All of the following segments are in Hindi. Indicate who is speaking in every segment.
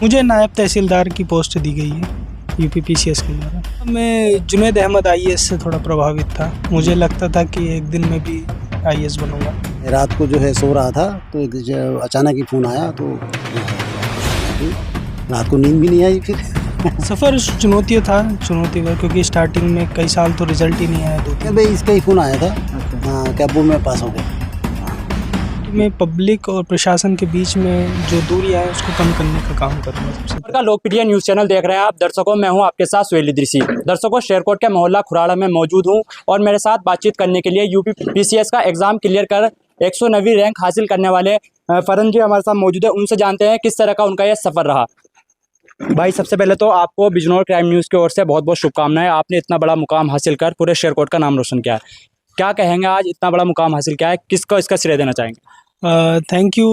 Speaker 1: मुझे नायब तहसीलदार की पोस्ट दी गई है यूपीपीसीएस के द्वारा। मैं जुनैद अहमद आईएएस से थोड़ा प्रभावित था। मुझे लगता था कि एक दिन मैं भी आईएएस बनूंगा।
Speaker 2: रात को जो है सो रहा था तो अचानक ही फ़ोन आया तो रात को नींद भी नहीं आई। फिर
Speaker 1: सफ़र चुनौती पर, क्योंकि स्टार्टिंग में कई साल तो रिजल्ट ही नहीं आया। दो
Speaker 2: भाई इसका ही फ़ोन आया था। हाँ, क्या वो मैं पास हो गया।
Speaker 1: मैं पब्लिक और प्रशासन के बीच में जो दूरियां है उसको कम करने का काम करूँगा। सबसे
Speaker 3: का लोकप्रिय न्यूज़ चैनल देख रहे हैं आप दर्शकों, मैं हूं आपके साथ सुहेल इदरीसी। दर्शकों, शेरकोट के मोहल्ला खुराड़ा में मौजूद हूं और मेरे साथ बातचीत करने के लिए यूपीपीसीएस का एग्ज़ाम क्लियर कर 109वीं रैंक हासिल करने वाले फरन जी हमारे साथ मौजूद है। उनसे जानते हैं किस तरह का उनका यह सफ़र रहा। भाई, सबसे पहले तो आपको बिजनौर क्राइम न्यूज़ की ओर से बहुत बहुत शुभकामनाएं। आपने इतना बड़ा मुकाम हासिल कर पूरे शेरकोट का नाम रोशन किया है। क्या कहेंगे, आज इतना बड़ा मुकाम हासिल किया है, किसको इसका श्रेय देना चाहेंगे?
Speaker 1: Thank you.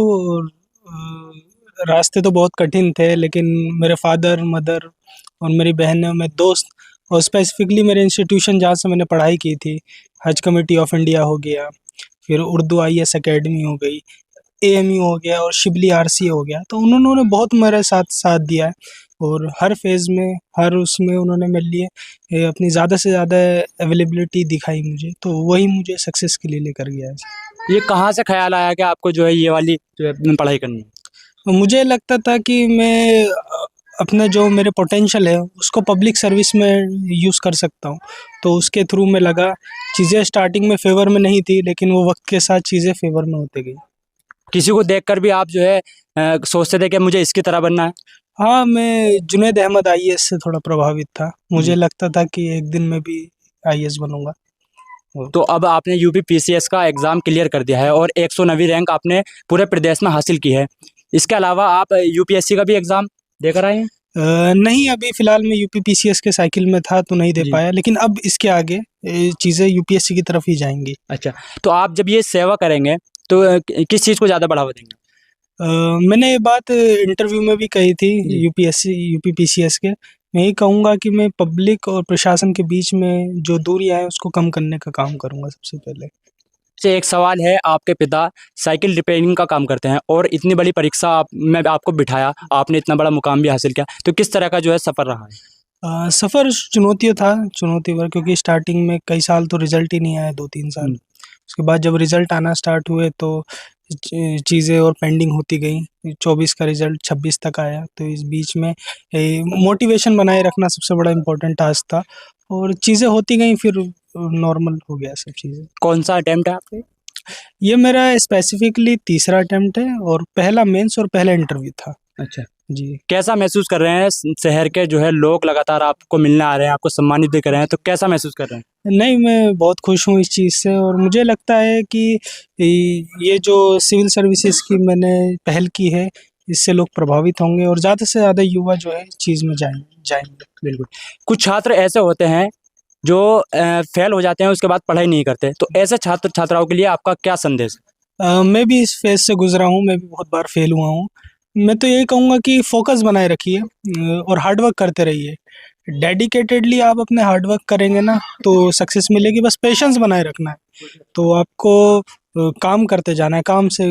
Speaker 1: रास्ते तो बहुत कठिन थे, लेकिन मेरे फादर, मदर और मेरी बहनें, मेरे दोस्त और स्पेसिफिकली मेरे इंस्टीट्यूशन जहाँ से मैंने पढ़ाई की थी, हज कमेटी ऑफ इंडिया हो गया, फिर उर्दू आईएएस एकेडमी हो गई, एएमयू हो गया और शिबली आरसी हो गया, तो उन्होंने बहुत मेरे साथ दिया है और हर फेज़ में, हर उसमें उन्होंने मेरे लिए अपनी ज़्यादा से ज़्यादा अवेलेबिलिटी दिखाई मुझे, तो वही मुझे सक्सेस के लिए लेकर गया है।
Speaker 3: ये कहाँ से ख्याल आया कि आपको जो है ये वाली जो है पढ़ाई करनी है?
Speaker 1: मुझे लगता था कि मैं अपना जो मेरे पोटेंशियल है उसको पब्लिक सर्विस में यूज़ कर सकता हूँ, तो उसके थ्रू मैं लगा। चीज़ें स्टार्टिंग में फेवर में नहीं थी, लेकिन वो वक्त के साथ चीज़ें फेवर में होते गई।
Speaker 3: किसी को देखकर भी आप जो है सोचते थे कि मुझे इसकी तरह बनना है?
Speaker 1: हाँ, मैं जुनैद अहमद आईएएस से थोड़ा प्रभावित था। मुझे लगता था कि एक दिन मैं भी आईएएस बनूंगा।
Speaker 3: तो अब आपने यूपीपीसीएस का एग्ज़ाम क्लियर कर दिया है और 109वीं रैंक आपने पूरे प्रदेश में हासिल की है। इसके अलावा आप यूपीएससी का भी एग्ज़ाम देकर आए हैं?
Speaker 1: नहीं, अभी फ़िलहाल मैं यूपीपीसीएस के साइकिल में था तो नहीं दे पाया, लेकिन अब इसके आगे चीज़ें यूपीएससी की तरफ ही जाएंगी।
Speaker 3: अच्छा, तो आप जब ये सेवा करेंगे तो किस चीज़ को ज़्यादा बढ़ावा देंगे?
Speaker 1: मैंने ये बात इंटरव्यू में भी कही थी यूपीपीसीएस के। मैं यही कहूँगा कि मैं पब्लिक और प्रशासन के बीच में जो दूरियां हैं उसको कम करने का काम करूँगा सबसे पहले।
Speaker 3: से एक सवाल है, आपके पिता साइकिल रिपेयरिंग का काम करते हैं और इतनी बड़ी परीक्षा में आपको बिठाया, आपने इतना बड़ा मुकाम भी हासिल किया, तो किस तरह का जो है सफ़र रहा है?
Speaker 1: सफ़र चुनौती पर, क्योंकि स्टार्टिंग में कई साल तो रिज़ल्ट ही नहीं आया, 2-3 साल। उसके बाद जब रिज़ल्ट आना स्टार्ट हुए तो चीज़ें और पेंडिंग होती गई। 24 का रिज़ल्ट 26 तक आया, तो इस बीच में मोटिवेशन बनाए रखना सबसे बड़ा इम्पोर्टेंट टास्क था और चीज़ें होती गई, फिर नॉर्मल हो गया सब चीज़ें।
Speaker 3: कौन सा अटेम्प्ट है आपके?
Speaker 1: ये मेरा स्पेसिफिकली तीसरा अटेम्प्ट है और पहला मेंस और पहला इंटरव्यू था।
Speaker 3: अच्छा
Speaker 1: जी।
Speaker 3: कैसा महसूस कर रहे हैं? शहर के जो है लोग लगातार आपको मिलने आ रहे हैं, आपको सम्मानित भी कर रहे हैं, तो कैसा महसूस कर रहे हैं?
Speaker 1: नहीं, मैं बहुत खुश हूँ इस चीज़ से और मुझे लगता है कि ये जो सिविल सर्विसेज की मैंने पहल की है, इससे लोग प्रभावित होंगे और ज़्यादा से ज़्यादा युवा जो है इस चीज़ में जाएंगे।
Speaker 3: बिल्कुल। कुछ छात्र ऐसे होते हैं जो फेल हो जाते हैं, उसके बाद पढ़ाई नहीं करते, तो ऐसे छात्र छात्राओं के लिए आपका क्या संदेश है?
Speaker 1: मैं भी इस फेज़ से गुज़रा हूँ, मैं भी बहुत बार फेल हुआ हूँ। मैं तो यही कहूँगा कि फ़ोकस बनाए रखिए और हार्ड वर्क करते रहिए। डेडिकेटेडली आप अपने हार्ड वर्क करेंगे ना तो सक्सेस मिलेगी, बस पेशेंस बनाए रखना है। तो आपको काम करते जाना है, काम से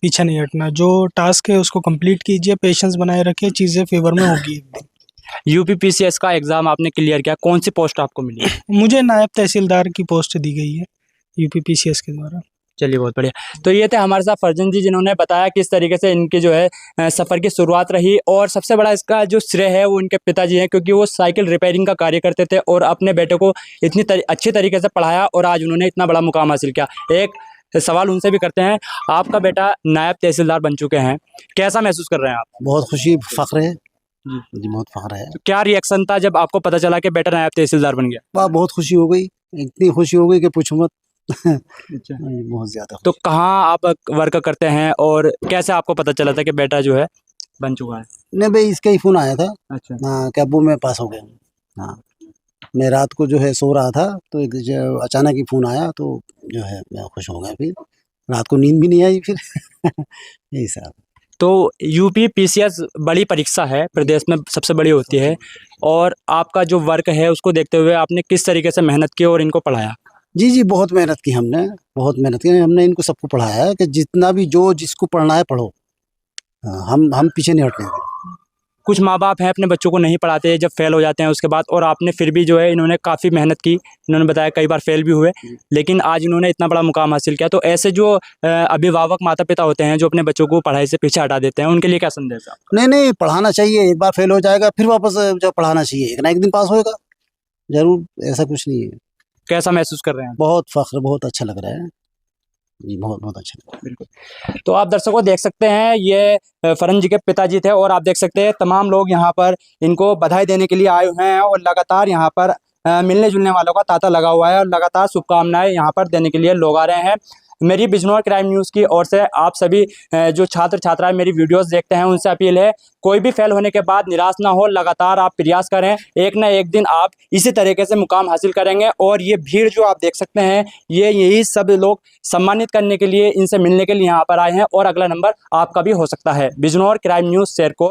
Speaker 1: पीछे नहीं हटना। जो टास्क है उसको कंप्लीट कीजिए, पेशेंस बनाए रखिए, चीज़ें फेवर में होगी एक दिन।
Speaker 3: यूपीपीसीएस का एग्ज़ाम आपने क्लियर किया, कौन सी पोस्ट आपको मिली है?
Speaker 1: मुझे नायब तहसीलदार की पोस्ट दी गई है यूपीपीसीएस के द्वारा।
Speaker 3: चलिए, बहुत बढ़िया। तो ये थे हमारे साथ फरजन जी, जिन्होंने बताया किस तरीके से इनकी जो है सफ़र की शुरुआत रही और सबसे बड़ा इसका जो श्रेय है वो इनके पिताजी हैं, क्योंकि वो साइकिल रिपेयरिंग का कार्य करते थे और अपने बेटे को इतनी अच्छी तरीके से पढ़ाया और आज उन्होंने इतना बड़ा मुकाम हासिल किया। एक सवाल उनसे भी करते हैं, आपका बेटा नायब तहसीलदार बन चुके हैं, कैसा महसूस कर रहे हैं आप?
Speaker 2: बहुत खुशी, फ़ख्र है जी, बहुत फ़ख्र है।
Speaker 3: तो क्या रिएक्शन था जब आपको पता चला कि बेटा नायब तहसीलदार बन गया?
Speaker 2: वाह, बहुत खुशी हो गई, इतनी खुशी हो गई कि पूछो मत।
Speaker 3: अच्छा।
Speaker 2: बहुत ज़्यादा।
Speaker 3: तो कहाँ आप वर्क करते हैं और कैसे आपको पता चला था कि बेटा जो है बन चुका है?
Speaker 2: नहीं भाई, इसका ही फ़ोन आया था।
Speaker 3: अच्छा।
Speaker 2: हाँ, क्या वो मैं पास हो गया। हाँ, मैं रात को जो है सो रहा था तो अचानक ही फ़ोन आया तो जो है मैं खुश हो गया। फिर रात को नींद भी नहीं आई फिर। यही सब।
Speaker 3: तो यूपीपीसीएस बड़ी परीक्षा है, प्रदेश में सबसे बड़ी होती है और आपका जो वर्क है उसको देखते हुए आपने किस तरीके से मेहनत की और इनको पढ़ाया?
Speaker 2: जी, बहुत मेहनत की हमने, बहुत मेहनत की हमने। इनको सबको पढ़ाया है कि जितना भी जो जिसको पढ़ना है पढ़ो। हाँ, हम पीछे नहीं हटने देंगे।
Speaker 3: कुछ माँ बाप हैं अपने बच्चों को नहीं पढ़ाते जब फेल हो जाते हैं उसके बाद, और आपने फिर भी जो है इन्होंने काफ़ी मेहनत की, इन्होंने बताया कई बार फेल भी हुए, लेकिन आज इन्होंने इतना बड़ा मुकाम हासिल किया। तो ऐसे जो अभिभावक माता पिता होते हैं जो अपने बच्चों को पढ़ाई से पीछे हटा देते हैं, उनके लिए क्या संदेश है आपका?
Speaker 2: नहीं नहीं, पढ़ाना चाहिए। एक बार फेल हो जाएगा फिर वापस जब पढ़ाना चाहिए, एक ना एक दिन पास होएगा जरूर, ऐसा कुछ नहीं है।
Speaker 3: कैसा महसूस कर रहे हैं?
Speaker 2: बहुत फख्र, बहुत अच्छा लग रहा है जी, बहुत बहुत अच्छा लग रहा है।
Speaker 3: बिल्कुल। तो आप दर्शकों देख सकते हैं ये फरन जी के पिताजी थे, और आप देख सकते हैं तमाम लोग यहाँ पर इनको बधाई देने के लिए आए हुए हैं, और लगातार यहाँ पर मिलने जुलने वालों का तांता लगा हुआ है, और लगातार शुभकामनाएं यहाँ पर देने के लिए लोग आ रहे हैं। मेरी बिजनौर क्राइम न्यूज़ की ओर से आप सभी जो छात्र छात्राएं मेरी वीडियोस देखते हैं उनसे अपील है, कोई भी फेल होने के बाद निराश ना हो, लगातार आप प्रयास करें, एक ना एक दिन आप इसी तरीके से मुकाम हासिल करेंगे। और ये भीड़ जो आप देख सकते हैं, ये यही सब लोग सम्मानित करने के लिए, इनसे मिलने के लिए यहाँ पर आए हैं, और अगला नंबर आपका भी हो सकता है। Bijnor crime news Sherkot.